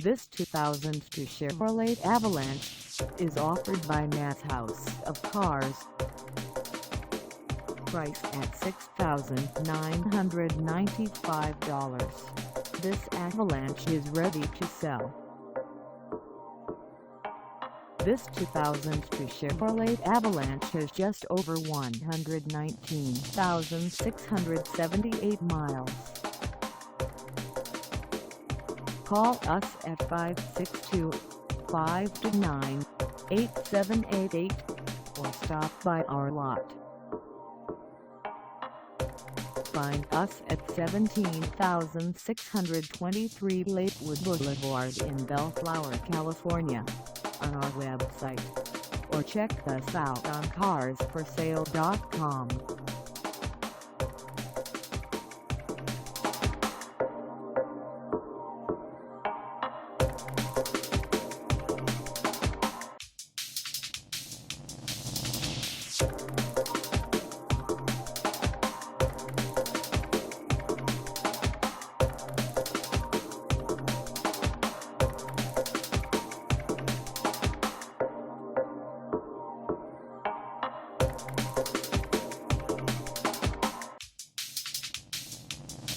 This 2002 Chevrolet Avalanche is offered by Maz House of Cars. Price at $6,995. This Avalanche is ready to sell. This 2002 Chevrolet Avalanche has just over 119,678 miles. Call us at 562-529-8788 or stop by our lot. Find us at 17,623 Lakewood Blvd in Bellflower, California, on our website, or check us out on carsforsale.com.